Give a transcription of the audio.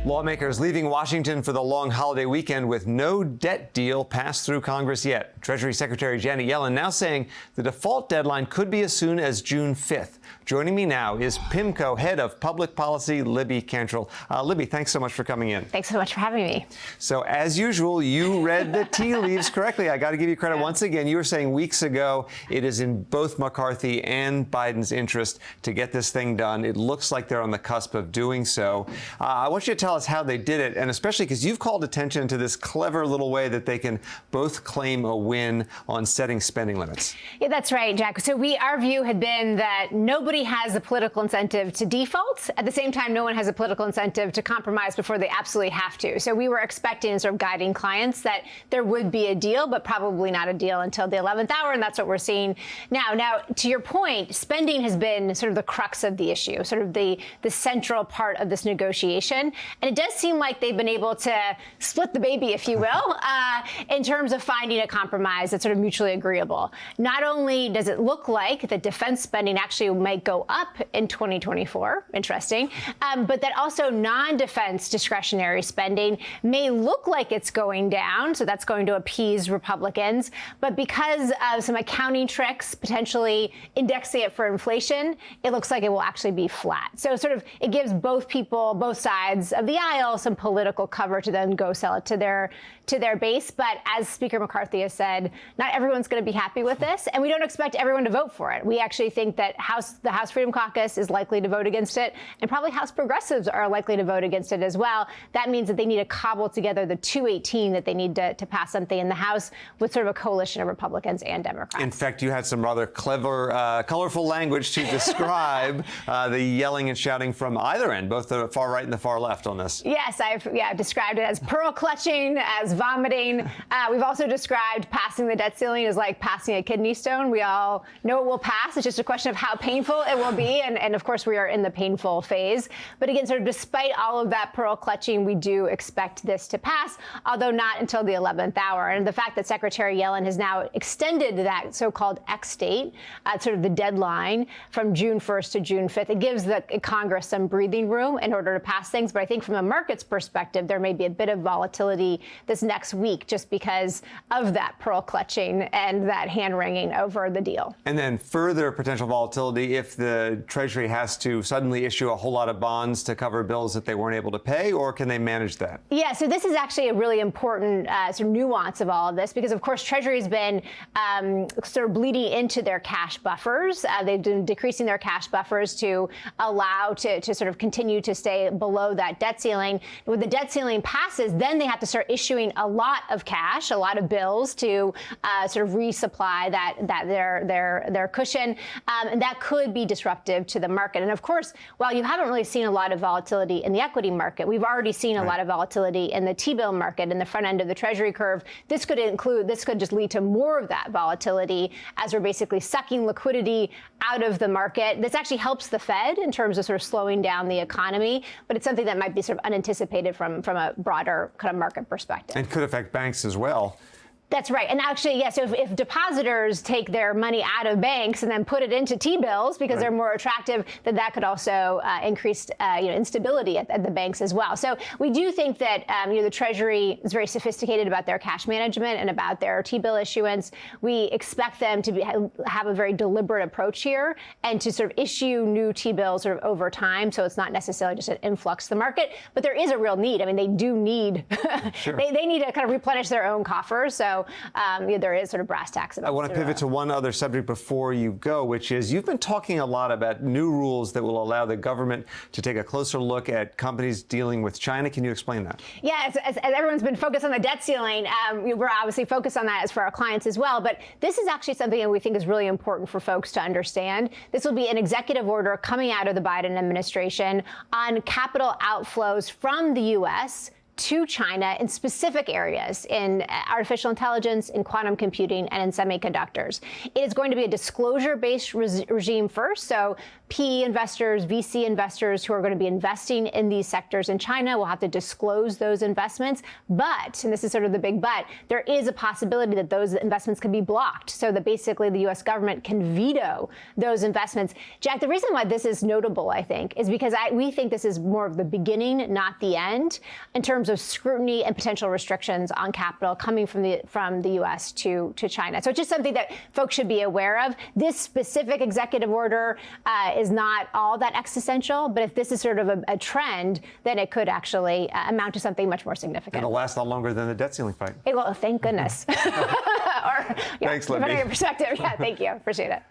Lawmakers leaving Washington for the long holiday weekend with no debt deal passed through Congress yet. Treasury Secretary Janet Yellen now saying the default deadline could be as soon as June 5th. Joining me now is PIMCO Head of Public Policy, Libby Cantrill. Libby, thanks so much for coming in. Thanks so much for having me. So, as usual, you read the tea leaves correctly. I got to give you credit once again. You were saying weeks ago it is in both McCarthy and Biden's interest to get this thing done. It looks like they're on the cusp of doing so. I want you to tell us how they did it, and especially because you've called attention to this clever little way that they can both claim a win on setting spending limits. Yeah, that's right, Jack. So our view had been that nobody has a political incentive to default. At the same time, no one has a political incentive to compromise before they absolutely have to. So we were expecting and sort of guiding clients that there would be a deal, but probably not a deal until the 11th hour, and that's what we're seeing now. Now, to your point, spending has been sort of the crux of the issue, sort of the central part of this negotiation. And it does seem like they've been able to split the baby, if you will, in terms of finding a compromise that's sort of mutually agreeable. Not only does it look like that defense spending actually might go up in 2024, interesting, but that also non-defense discretionary spending may look like it's going down, so that's going to appease Republicans. But because of some accounting tricks, potentially indexing it for inflation, it looks like it will actually be flat. So sort of it gives both sides of the aisle some political cover to then go sell it to their base. But as Speaker McCarthy has said, not everyone's going to be happy with this, and we don't expect everyone to vote for it. We actually think that the House Freedom Caucus is likely to vote against it, and probably House progressives are likely to vote against it as well. That means that they need to cobble together the 218 that they need to pass something in the House with sort of a coalition of Republicans and Democrats. In fact, you had some rather clever, colorful language to describe the yelling and shouting from either end, both the far right and the far left on this. Yes, I've described it as pearl clutching, as vomiting. We've also described passing the debt ceiling as like passing a kidney stone. We all know it will pass. It's just a question of how painful it will be. And of course, we are in the painful phase. But again, sort of despite all of that pearl clutching, we do expect this to pass, although not until the 11th hour. And the fact that Secretary Yellen has now extended that so-called X date, sort of the deadline from June 1st to June 5th, it gives the Congress some breathing room in order to pass things. But I think from a market's perspective, there may be a bit of volatility this next week just because of that pearl clutching and that hand-wringing over the deal. And then further potential volatility if the Treasury has to suddenly issue a whole lot of bonds to cover bills that they weren't able to pay, or can they manage that? Yeah, so this is actually a really important sort of nuance of all of this because, of course, Treasury has been sort of bleeding into their cash buffers. They've been decreasing their cash buffers to allow to sort of continue to stay below that debt ceiling. When the debt ceiling passes, then they have to start issuing a lot of cash, a lot of bills to sort of resupply their cushion, and that could be disruptive to the market. And of course, while you haven't really seen a lot of volatility in the equity market, we've already seen a lot of volatility in the T-bill market, in the front end of the Treasury curve. This could just lead to more of that volatility as we're basically sucking liquidity out of the market. This actually helps the Fed in terms of sort of slowing down the economy, but it's something that might be sort of unanticipated from a broader kind of market perspective. And could affect banks as well. That's right. And actually, yes, if depositors take their money out of banks and then put it into T-bills because they're more attractive, then that could also increase instability at the banks as well. So we do think that the Treasury is very sophisticated about their cash management and about their T-bill issuance. We expect them to have a very deliberate approach here and to sort of issue new T-bills sort of over time. So it's not necessarily just an influx to the market, but there is a real need. I mean, they do need they need to kind of replenish their own coffers. So there is sort of brass tacks about it. I want to pivot to one other subject before you go, which is you've been talking a lot about new rules that will allow the government to take a closer look at companies dealing with China. Can you explain that? Yeah, as everyone's been focused on the debt ceiling, we're obviously focused on that as for our clients as well. But this is actually something that we think is really important for folks to understand. This will be an executive order coming out of the Biden administration on capital outflows from the U.S. to China in specific areas, in artificial intelligence, in quantum computing, and in semiconductors. It is going to be a disclosure-based regime first, so PE investors, VC investors who are going to be investing in these sectors in China will have to disclose those investments. But, and this is sort of the big but, there is a possibility that those investments can be blocked, so that basically the U.S. government can veto those investments. Jack, the reason why this is notable, I think, is because we think this is more of the beginning, not the end, in terms of scrutiny and potential restrictions on capital coming from the U.S. to China. So it's just something that folks should be aware of. This specific executive order is not all that existential, but if this is sort of a trend, then it could actually amount to something much more significant. It'll last a lot longer than the debt ceiling fight. It will, thank goodness. Or, yeah, Thanks, Libby. Depending on your perspective. Yeah, thank you. Appreciate it.